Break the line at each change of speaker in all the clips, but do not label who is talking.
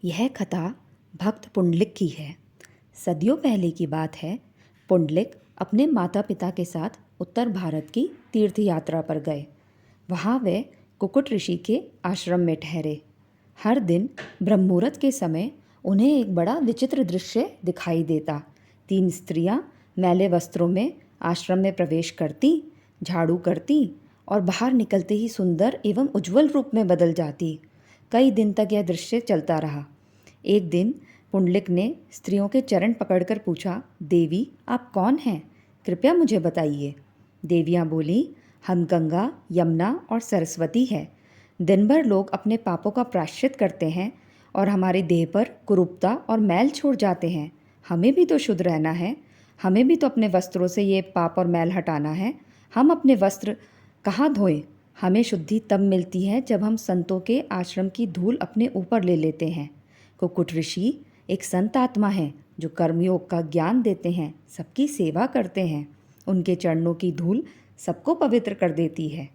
यह कथा भक्त पुंडलिक की है। सदियों पहले की बात है। पुंडलिक अपने माता पिता के साथ उत्तर भारत की तीर्थ यात्रा पर गए। वहाँ वे कुकुट ऋषि के आश्रम में ठहरे। हर दिन ब्रह्ममुहूर्त के समय उन्हें एक बड़ा विचित्र दृश्य दिखाई देता। 3 स्त्रियाँ मैले वस्त्रों में आश्रम में प्रवेश करती, झाड़ू करती और बाहर निकलते ही सुंदर एवं उज्जवल रूप में बदल जाती। कई दिन तक यह दृश्य चलता रहा। एक दिन पुंडलिक ने स्त्रियों के चरण पकड़कर पूछा, देवी आप कौन हैं? कृपया मुझे बताइए। देवियाँ बोली, हम गंगा, यमुना और सरस्वती हैं। दिन भर लोग अपने पापों का प्रायश्चित करते हैं और हमारी देह पर कुरूपता और मैल छोड़ जाते हैं। हमें भी तो शुद्ध रहना है। हमें भी तो अपने वस्त्रों से ये पाप और मैल हटाना है। हम अपने वस्त्र कहाँ धोएं? हमें शुद्धि तब मिलती है जब हम संतों के आश्रम की धूल अपने ऊपर ले लेते हैं। कुकुट ऋषि एक संत आत्मा है जो कर्मयोग का ज्ञान देते हैं, सबकी सेवा करते हैं। उनके चरणों की धूल सबको पवित्र कर देती है।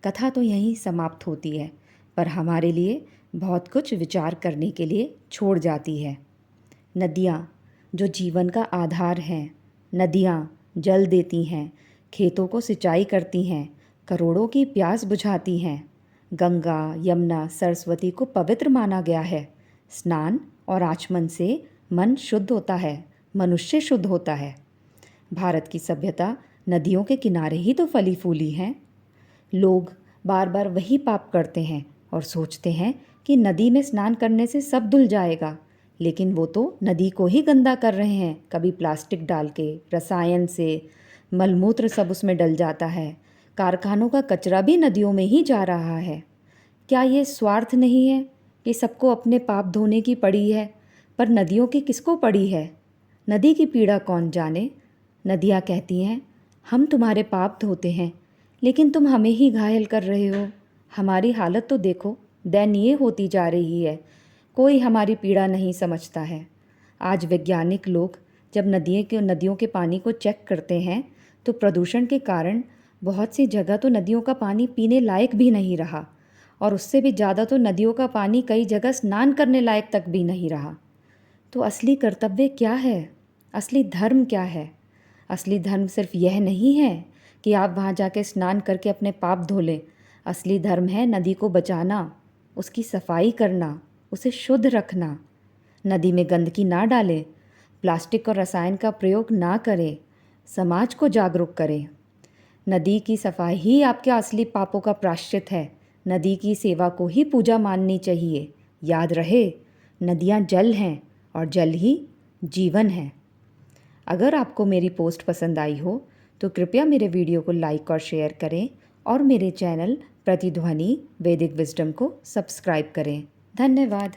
कथा तो यहीं समाप्त होती है, पर हमारे लिए बहुत कुछ विचार करने के लिए छोड़ जाती है। नदियाँ जो जीवन का आधार हैं, नदियाँ जल देती हैं, खेतों को सिंचाई करती हैं, करोड़ों की प्यास बुझाती हैं। गंगा, यमुना, सरस्वती को पवित्र माना गया है। स्नान और आचमन से मन शुद्ध होता है, मनुष्य शुद्ध होता है। भारत की सभ्यता नदियों के किनारे ही तो फली फूली है। लोग बार बार वही पाप करते हैं और सोचते हैं कि नदी में स्नान करने से सब धुल जाएगा, लेकिन वो तो नदी को ही गंदा कर रहे हैं। कभी प्लास्टिक डाल के, रसायन से, मलमूत्र सब उसमें डल जाता है। कारखानों का कचरा भी नदियों में ही जा रहा है। क्या ये स्वार्थ नहीं है कि सबको अपने पाप धोने की पड़ी है, पर नदियों की किसको पड़ी है? नदी की पीड़ा कौन जाने। नदियाँ कहती हैं, हम तुम्हारे पाप धोते हैं, लेकिन तुम हमें ही घायल कर रहे हो। हमारी हालत तो देखो, दयनीय होती जा रही है। कोई हमारी पीड़ा नहीं समझता है। आज वैज्ञानिक लोग जब नदियों के पानी को चेक करते हैं तो प्रदूषण के कारण बहुत सी जगह तो नदियों का पानी पीने लायक भी नहीं रहा, और उससे भी ज़्यादा तो नदियों का पानी कई जगह स्नान करने लायक तक भी नहीं रहा। तो असली कर्तव्य क्या है? असली धर्म क्या है? असली धर्म सिर्फ यह नहीं है कि आप वहाँ जाके स्नान करके अपने पाप धो लें। असली धर्म है नदी को बचाना, उसकी सफाई करना, उसे शुद्ध रखना। नदी में गंदगी ना डालें, प्लास्टिक और रसायन का प्रयोग ना करें, समाज को जागरूक करें। नदी की सफाई ही आपके असली पापों का प्रायश्चित है। नदी की सेवा को ही पूजा माननी चाहिए। याद रहे, नदियाँ जल हैं और जल ही जीवन है। अगर आपको मेरी पोस्ट पसंद आई हो तो कृपया मेरे वीडियो को लाइक और शेयर करें और मेरे चैनल प्रतिध्वनि वैदिक विजडम को सब्सक्राइब करें। धन्यवाद।